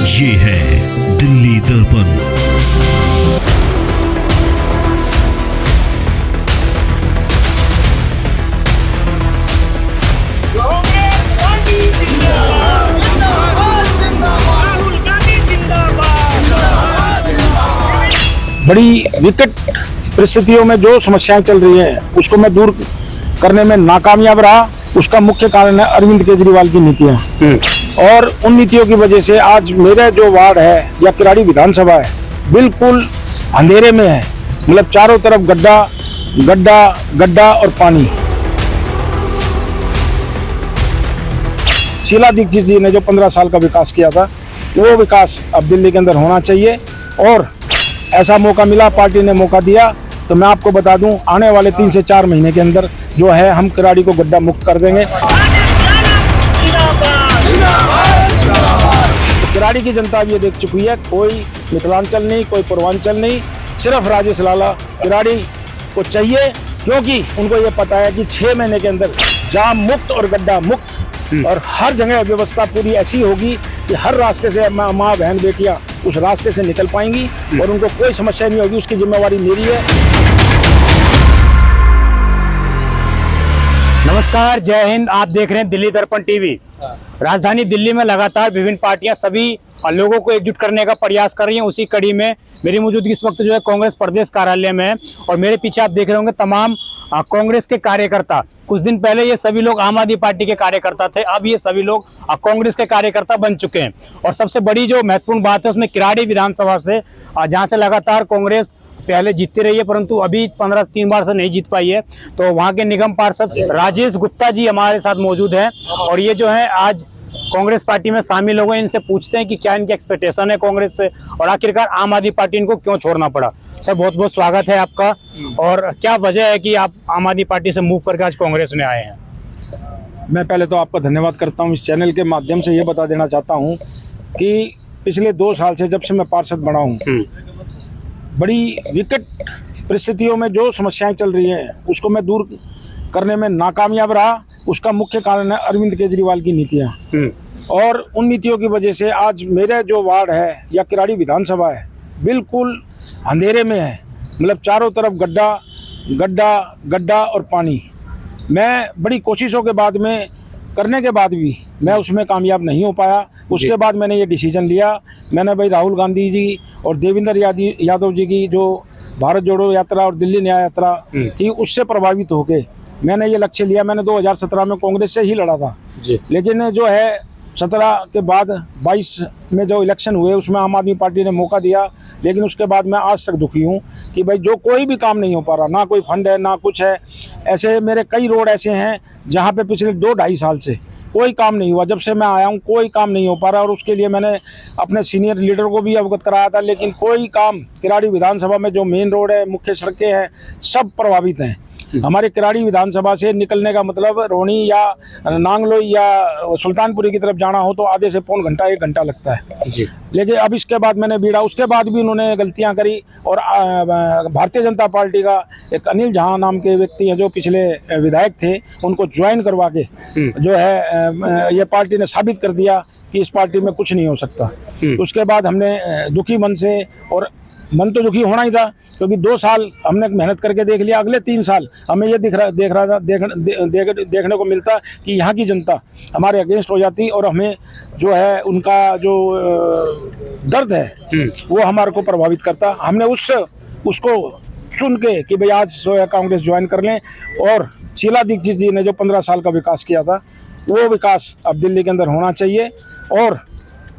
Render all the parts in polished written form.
ये है दिल्ली दर्पण। बड़ी विकट परिस्थितियों में जो समस्याएं चल रही हैं उसको मैं दूर करने में नाकामयाब रहा। उसका मुख्य कारण है अरविंद केजरीवाल की नीतियां। और उन नीतियों की वजह से आज मेरे जो वार्ड है या किराड़ी विधानसभा है बिल्कुल अंधेरे में है। मतलब चारों तरफ गड्ढा गड्ढा गड्ढा और पानी। शीला दीक्षित जी ने जो 15 साल का विकास किया था वो विकास अब दिल्ली के अंदर होना चाहिए। और ऐसा मौका मिला, पार्टी ने मौका दिया, तो मैं आपको बता दूं आने वाले 3 से 4 महीने के अंदर जो है हम किराड़ी को गड्ढा मुक्त कर देंगे। तो किराड़ी की जनता अब ये देख चुकी है, कोई मिथिलांचल नहीं, कोई पूर्वांचल नहीं, सिर्फ राजेश लाला किराड़ी को चाहिए। क्योंकि उनको ये पता है कि 6 महीने के अंदर जाम मुक्त और गड्ढा मुक्त और हर जगह व्यवस्था पूरी ऐसी होगी कि हर रास्ते से माँ बहन बेटियां उस रास्ते से निकल पाएंगी और उनको कोई समस्या नहीं होगी। उसकी जिम्मेवारी मेरी है। नमस्कार, जय हिंद। आप देख रहे हैं दिल्ली दर्पण टीवी। राजधानी दिल्ली में लगातार विभिन्न पार्टियां सभी लोगों को एकजुट करने का प्रयास कर रही हैं। उसी कड़ी में मेरी मौजूदगी इस वक्त जो है कांग्रेस प्रदेश कार्यालय में है और मेरे पीछे आप देख रहे होंगे तमाम कांग्रेस के कार्यकर्ता। कुछ दिन पहले ये सभी लोग आम आदमी पार्टी के कार्यकर्ता थे, अब ये सभी लोग कांग्रेस के कार्यकर्ता बन चुके हैं। और सबसे बड़ी जो महत्वपूर्ण बात है उसमें किराड़ी विधानसभा से जहाँ से लगातार कांग्रेस पहले जीतती रही है परंतु अभी 3 बार से नहीं जीत पाई है, तो वहाँ के निगम पार्षद राजेश गुप्ता जी हमारे साथ मौजूद हैं और ये जो है आज कांग्रेस पार्टी में शामिल हो गए। इनसे पूछते हैं कि क्या इनकी एक्सपेक्टेशन है कांग्रेस से और आखिरकार आम आदमी पार्टी इनको क्यों छोड़ना पड़ा। सर, बहुत बहुत स्वागत है आपका। और क्या वजह है कि आप आम आदमी पार्टी से मूव करके आज कांग्रेस में आए हैं? मैं पहले तो आपका धन्यवाद करता हूं। इस चैनल के माध्यम से ये बता देना चाहता हूं कि पिछले 2 साल से जब से मैं पार्षद बना हूं बड़ी विकट परिस्थितियों में जो समस्याएं चल रही हैं उसको मैं दूर करने में नाकामयाब रहा। उसका मुख्य कारण है अरविंद केजरीवाल की नीतियां। और उन नीतियों की वजह से आज मेरे जो वार्ड है या किराड़ी विधानसभा है बिल्कुल अंधेरे में है। मतलब चारों तरफ गड्ढा गड्ढा गड्ढा और पानी। मैं बड़ी कोशिशों के बाद में करने के बाद भी मैं उसमें कामयाब नहीं हो पाया। उसके बाद मैंने ये डिसीजन लिया। मैंने भाई राहुल गांधी जी और देवेंद्र यादव जी की जो भारत जोड़ो यात्रा और दिल्ली न्याय यात्रा थी उससे प्रभावित होकर मैंने ये लक्ष्य लिया। मैंने 2017 में कांग्रेस से ही लड़ा था जी। लेकिन जो है 17 के बाद 22 में जो इलेक्शन हुए उसमें आम आदमी पार्टी ने मौका दिया। लेकिन उसके बाद मैं आज तक दुखी हूँ कि भाई जो कोई भी काम नहीं हो पा रहा, ना कोई फंड है ना कुछ है। ऐसे मेरे कई रोड ऐसे हैं जहाँ पे पिछले 2-2.5 साल से कोई काम नहीं हुआ। जब से मैं आया हूँ कोई काम नहीं हो पा रहा और उसके लिए मैंने अपने सीनियर लीडर को भी अवगत कराया था। लेकिन कोई काम किराड़ी विधानसभा में जो मेन रोड है, मुख्य सड़कें हैं, सब प्रभावित हैं। हमारे किराड़ी विधानसभा से निकलने का मतलब रोहनी या नांगलोई या सुल्तानपुरी की तरफ जाना हो तो आधे से पौन घंटा 1 घंटा लगता है जी। लेकिन अब इसके बाद मैंने बीड़ा, उसके बाद भी उन्होंने गलतियां करी। और भारतीय जनता पार्टी का एक अनिल जहां नाम के व्यक्ति हैं जो पिछले विधायक थे, उनको ज्वाइन करवा के जो है ये पार्टी ने साबित कर दिया कि इस पार्टी में कुछ नहीं हो सकता। उसके बाद हमने दुखी मन से, और मन तो दुखी होना ही था क्योंकि 2 साल हमने मेहनत करके देख लिया। अगले 3 साल हमें ये देखने को मिलता कि यहाँ की जनता हमारे अगेंस्ट हो जाती और हमें जो है उनका जो दर्द है वो हमारे को प्रभावित करता। हमने उसको चुन के कि भाई आज कांग्रेस ज्वाइन कर लें। और शीला दीक्षित जी ने जो 15 साल का विकास किया था वो विकास अब दिल्ली के अंदर होना चाहिए। और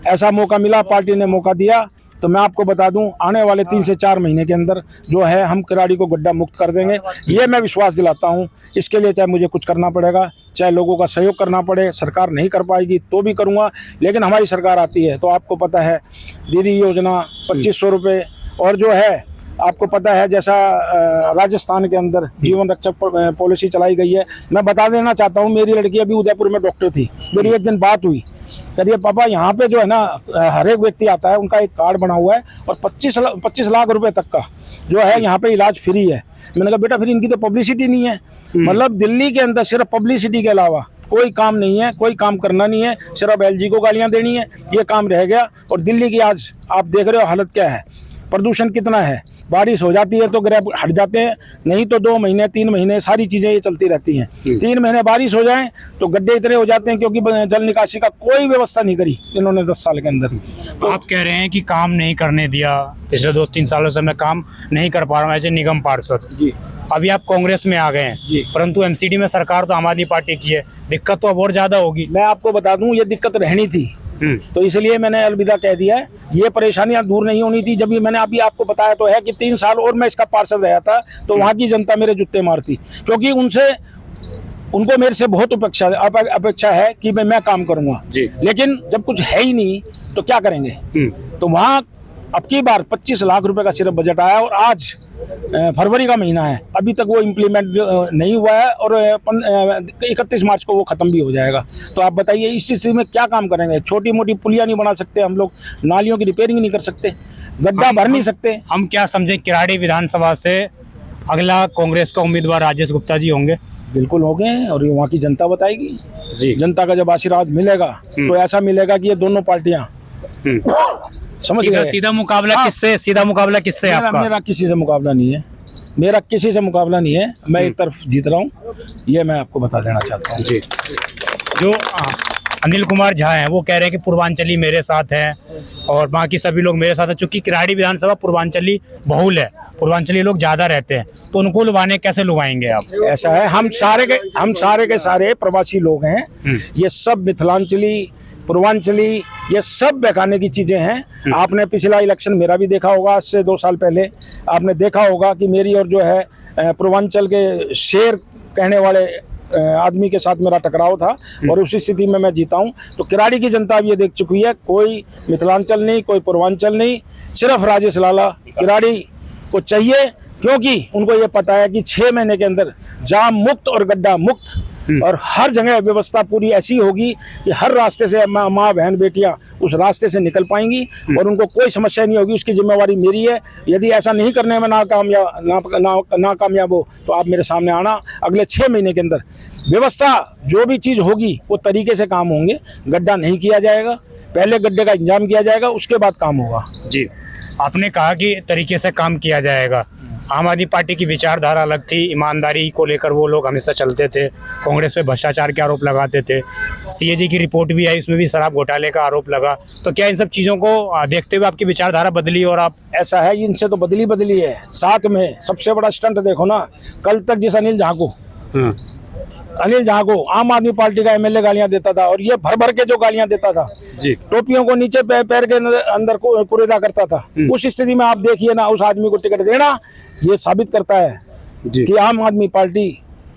ऐसा मौका मिला, पार्टी ने मौका दिया, तो मैं आपको बता दूं आने वाले 3 से 4 महीने के अंदर जो है हम किराड़ी को गड्ढा मुक्त कर देंगे। ये मैं विश्वास दिलाता हूं। इसके लिए चाहे मुझे कुछ करना पड़ेगा, चाहे लोगों का सहयोग करना पड़े, सरकार नहीं कर पाएगी तो भी करूंगा। लेकिन हमारी सरकार आती है तो आपको पता है दीदी योजना 2500 रुपये, और जो है आपको पता है जैसा राजस्थान के अंदर जीवन रक्षक पॉलिसी चलाई गई है। मैं बता देना चाहता हूँ, मेरी लड़की अभी उदयपुर में डॉक्टर थी। मेरी एक दिन बात हुई करिए पापा यहाँ पे जो है ना हर एक व्यक्ति आता है, उनका एक कार्ड बना हुआ है और 25 लाख रुपए तक का जो है यहाँ पे इलाज फ्री है। मैंने कहा बेटा फिर इनकी तो पब्लिसिटी नहीं है। मतलब दिल्ली के अंदर सिर्फ पब्लिसिटी के अलावा कोई काम नहीं है, कोई काम करना नहीं है, सिर्फ एलजी को गालियाँ देनी है, ये काम रह गया। और दिल्ली की आज आप देख रहे हो हालत क्या है, प्रदूषण कितना है। बारिश हो जाती है तो ग्रह हट जाते हैं, नहीं तो 2 महीने 3 महीने सारी चीज़ें ये चलती रहती हैं। 3 महीने बारिश हो जाए तो गड्ढे इतने हो जाते हैं, क्योंकि जल निकासी का कोई व्यवस्था नहीं करी इन्होंने 10 साल के अंदर। तो आप कह रहे हैं कि काम नहीं करने दिया, पिछले 2-3 सालों से मैं काम नहीं कर पा रहा हूँ एज ए निगम पार्षद। जी अभी आप कांग्रेस में आ गए हैं, जी। परंतु एमसीडी में सरकार तो आम आदमी पार्टी की है, दिक्कत तो अब और ज्यादा होगी। मैं आपको बता दूं ये दिक्कत रहनी थी, तो इसलिए मैंने अलविदा कह दिया है। ये परेशानियां दूर नहीं होनी थी। जब भी मैंने अभी आपको बताया तो है कि 3 साल और मैं इसका पार्षद रहा था तो वहाँ की जनता मेरे जूते मारती, क्योंकि उनको मेरे से बहुत अपेक्षा है कि मैं काम करूँगा। लेकिन जब कुछ है ही नहीं तो क्या करेंगे। तो वहाँ अब की बार 25 लाख रुपए का सिर्फ बजट आया और आज फरवरी का महीना है, अभी तक वो इम्प्लीमेंट नहीं हुआ है और 31 मार्च को वो ख़त्म भी हो जाएगा। तो आप बताइए इस स्थिति में क्या काम करेंगे। छोटी मोटी पुलियाँ नहीं बना सकते हम लोग, नालियों की रिपेयरिंग नहीं कर सकते, गड्ढा भर नहीं सकते। हम क्या समझे किराड़ी विधानसभा से अगला कांग्रेस का उम्मीदवार राजेश गुप्ता जी होंगे? बिल्कुल हो गए और ये वहाँ की जनता बताएगी जी। जनता का जब आशीर्वाद मिलेगा तो ऐसा मिलेगा कि ये दोनों पार्टियां समझ गए। सीधा मुकाबला किससे? सीधा मुकाबला किससे है आपका? मेरा किसी से मुकाबला नहीं है, मेरा किसी से मुकाबला नहीं है। मैं एक तरफ जीत रहा हूँ, ये मैं आपको बता देना चाहता हूँ। जी। जो अनिल कुमार झा हैं वो कह रहे हैं कि पूर्वांचली मेरे साथ हैं और बाकी सभी लोग मेरे साथ हैं। चूंकि किराड़ी विधानसभा पूर्वांचली बहुल है, पूर्वांचली लोग ज्यादा रहते हैं, तो उनको लुभाने कैसे लुभाएंगे आप? ऐसा है, हम सारे के सारे प्रवासी लोग हैं। ये सब मिथिलांचली पूर्वांचली ये सब बहकाने की चीज़ें हैं। आपने पिछला इलेक्शन मेरा भी देखा होगा, आज से 2 साल पहले आपने देखा होगा कि मेरी और जो है पूर्वांचल के शेर कहने वाले आदमी के साथ मेरा टकराव था और उसी स्थिति में मैं जीता हूं। तो किराड़ी की जनता अब ये देख चुकी है, कोई मिथिलांचल नहीं, कोई पूर्वांचल नहीं, सिर्फ राजेश लाला किराड़ी को चाहिए, क्योंकि उनको ये पता है कि 6 महीने के अंदर जाम मुक्त और गड्ढा मुक्त और हर जगह व्यवस्था पूरी ऐसी होगी कि हर रास्ते से माँ बहन बेटियां उस रास्ते से निकल पाएंगी और उनको कोई समस्या नहीं होगी। उसकी जिम्मेवारी मेरी है। यदि ऐसा नहीं करने में नाकामयाब हो तो आप मेरे सामने आना, अगले 6 महीने के अंदर व्यवस्था जो भी चीज़ होगी वो तरीके से काम होंगे। गड्ढा नहीं किया जाएगा, पहले गड्ढे का इंतजाम किया जाएगा, उसके बाद काम होगा। जी, आपने कहा कि तरीके से काम किया जाएगा। आम आदमी पार्टी की विचारधारा अलग थी, ईमानदारी को लेकर वो लोग हमेशा चलते थे, कांग्रेस पे भ्रष्टाचार के आरोप लगाते थे। सीएजी की रिपोर्ट भी आई, उसमें भी शराब घोटाले का आरोप लगा। तो क्या इन सब चीज़ों को देखते हुए आपकी विचारधारा बदली? और आप ऐसा है, इनसे तो बदली है। साथ में सबसे बड़ा स्टंट देखो ना, कल तक जिस अनिल झा को आम आदमी पार्टी का एमएलए गालियां देता था और ये भर भर के जो गालियां देता था जी, टोपियों को नीचे पैर के अंदर कुरेदा करता था, उस स्थिति में आप देखिए ना, उस आदमी को टिकट देना ये साबित करता है कि आम आदमी पार्टी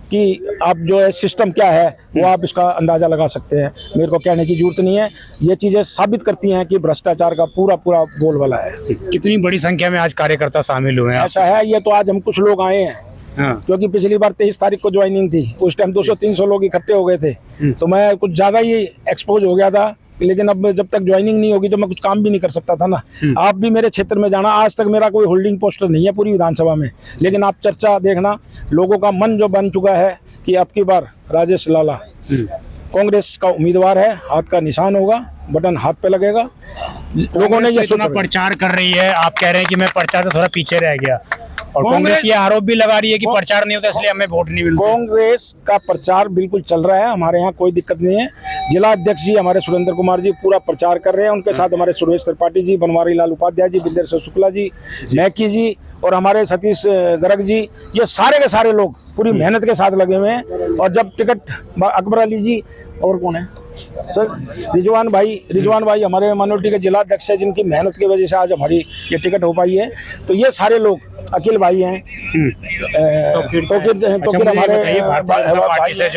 की आप जो है सिस्टम क्या है वो आप इसका अंदाजा लगा सकते हैं। मेरे को कहने की जरूरत नहीं है, ये चीजें साबित करती हैं कि भ्रष्टाचार का पूरा बोलबाला है। कितनी बड़ी संख्या में आज कार्यकर्ता शामिल हुए हैं? ऐसा है, ये तो आज हम कुछ लोग आए हैं। क्योंकि पिछली बार 23 तारीख को ज्वाइनिंग थी, उस टाइम 200-300 लोग इकट्ठे हो गए थे, तो मैं कुछ ज़्यादा ही एक्सपोज हो गया था। लेकिन अब जब तक ज्वाइनिंग नहीं होगी तो मैं कुछ काम भी नहीं कर सकता था ना। आप भी मेरे क्षेत्र में जाना, आज तक मेरा कोई होल्डिंग पोस्टर नहीं है पूरी विधानसभा में, लेकिन आप चर्चा देखना, लोगों का मन जो बन चुका है कि अब की बार राजेश लाला कांग्रेस का उम्मीदवार है, हाथ का निशान होगा, बटन हाथ पे लगेगा। लोगों ने ये सोचा प्रचार कर रही है, आप कह रहे हैं कि मैं प्रचार से थोड़ा पीछे रह गया, और कांग्रेस ये आरोप भी लगा रही है कि प्रचार नहीं होता इसलिए हमें वोट नहीं मिलता। कांग्रेस का प्रचार बिल्कुल चल रहा है, हमारे यहाँ कोई दिक्कत नहीं है। जिला अध्यक्ष जी हमारे सुरेंद्र कुमार जी पूरा प्रचार कर रहे हैं, उनके साथ हमारे सुरेश त्रिपाठी जी, बनवारी लाल उपाध्याय जी, बिंदेश्वर शुक्ला जी, मैकी जी और हमारे सतीश गर्ग जी, ये सारे के सारे लोग पूरी मेहनत के साथ लगे हुए हैं। और जब टिकट अकबर अली जी और कौन है सर, रिजवान भाई हमारे माइनॉरिटी के जिला अध्यक्ष है, जिनकी मेहनत की वजह से आज हमारी ये टिकट हो पाई है। तो ये सारे लोग, अखिल भाई हैं, तो फिर हमारे भारतीय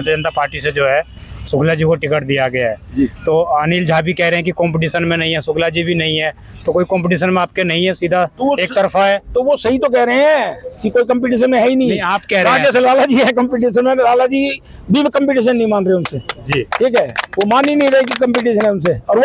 जनता पार्टी से जो है शुक्ला जी को टिकट दिया गया है। तो अनिल झा भी कह रहे हैं कि कंपटीशन में नहीं है, शुक्ला जी भी नहीं है, तो कोई कंपटीशन में आपके नहीं है, सीधा एक तरफा है। तो वो सही तो कह रहे हैं कि कोई कंपटीशन में है ही नहीं। नहीं, आप कह रहे हैं राजेश लाला जी है कंपटीशन में, लाला जी भी कंपटीशन नहीं मान रहे उनसे जी। ठीक है, वो मान ही नहीं रहे कि कंपटीशन है उनसे। और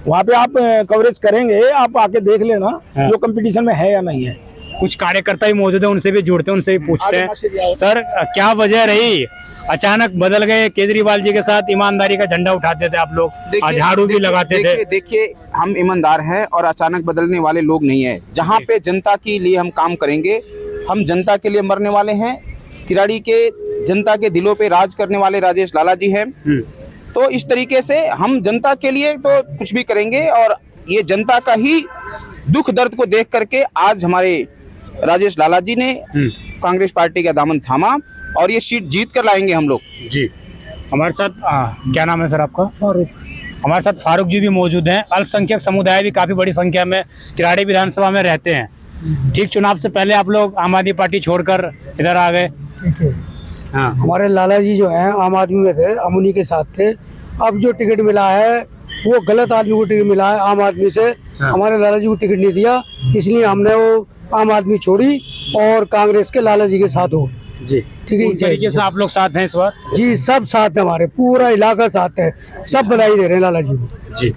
वहाँ पे आप कवरेज करेंगे, आप आके देख लेना जो कंपटीशन में है या नहीं है। कुछ कार्यकर्ता भी मौजूद है, उनसे भी जुड़ते हैं, उनसे भी पूछते हैं। सर, क्या वजह रही, अचानक बदल गए? केजरीवाल जी के साथ ईमानदारी का झंडा उठाते थे आप लोग, झाड़ू भी लगाते थे। देखिए, हम ईमानदार हैं और अचानक बदलने वाले लोग नहीं है। जहाँ पे जनता के लिए हम काम करेंगे, हम जनता के लिए मरने वाले हैं। किराड़ी के जनता के दिलों पे राज करने वाले राजेश लाला जी हैं। तो इस तरीके से हम जनता के लिए तो कुछ भी करेंगे, और ये जनता का ही दुख दर्द को देख करके आज हमारे राजेश लाला जी ने कांग्रेस पार्टी का दामन थामा और ये सीट जीत कर लाएंगे हम लोग जी। हमारे साथ क्या नाम है सर आपका? फारूक। हमारे साथ फारूक जी भी मौजूद हैं। अल्पसंख्यक समुदाय भी काफी बड़ी संख्या में किराड़ी विधानसभा में रहते हैं। ठीक चुनाव से पहले आप लोग आम आदमी पार्टी छोड़कर इधर आ गए। ठीक है, हाँ, हमारे लाला जी जो हैं आम आदमी में थे, हम उन्हीं के साथ थे। अब जो टिकट मिला है वो गलत आदमी को टिकट मिला है, आम आदमी से हमारे लाला जी को टिकट नहीं दिया, इसलिए हमने वो आम आदमी छोड़ी और कांग्रेस के लाला जी के साथ हो गए। जी ठीक है, इस तरीके से आप लोग साथ हैं इस बार? जी सब साथ है, हमारे पूरा इलाका साथ है, सब बधाई दे रहे हैं लाला जी को। जी।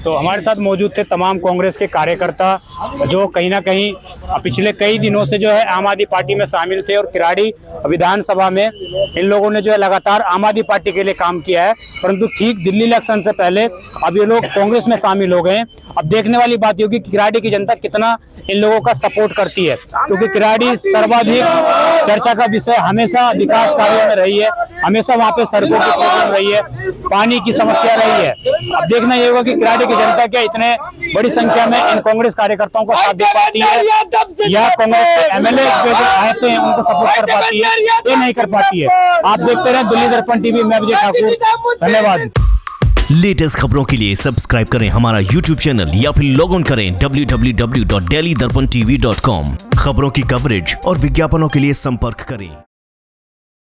तो हमारे साथ मौजूद थे तमाम कांग्रेस के कार्यकर्ता जो कहीं ना कहीं पिछले कई दिनों से जो है आम आदमी पार्टी में शामिल थे, और किराड़ी विधानसभा में इन लोगों ने जो है लगातार आम आदमी पार्टी के लिए काम किया है। परंतु ठीक दिल्ली इलेक्शन से पहले अब ये लोग कांग्रेस में शामिल हो गए हैं। अब देखने वाली बात ये होगी कि किराड़ी की जनता कितना इन लोगों का सपोर्ट करती है, क्योंकि किराड़ी सर्वाधिक चर्चा का विषय हमेशा विकास कार्यों में रही है, हमेशा वहाँ पे सड़कों की प्रॉब्लम रही है, पानी की समस्या रही है। अब देखना ये होगा कि किराड़ी की जनता क्या इतने बड़ी संख्या में इन कांग्रेस कार्यकर्ताओं को साथ दे पाती है, या कांग्रेस के एमएलए जो आए थे उनको सपोर्ट कर पाती है, ये नहीं कर पाती है। आप देखते रहे दिल्ली दर्पण टीवी, मैं विजय ठाकुर, धन्यवाद। लेटेस्ट खबरों के लिए सब्सक्राइब करें हमारा YouTube चैनल या फिर लॉग ऑन करें www.delhidarpantv.com। खबरों की कवरेज और विज्ञापनों के लिए संपर्क करें।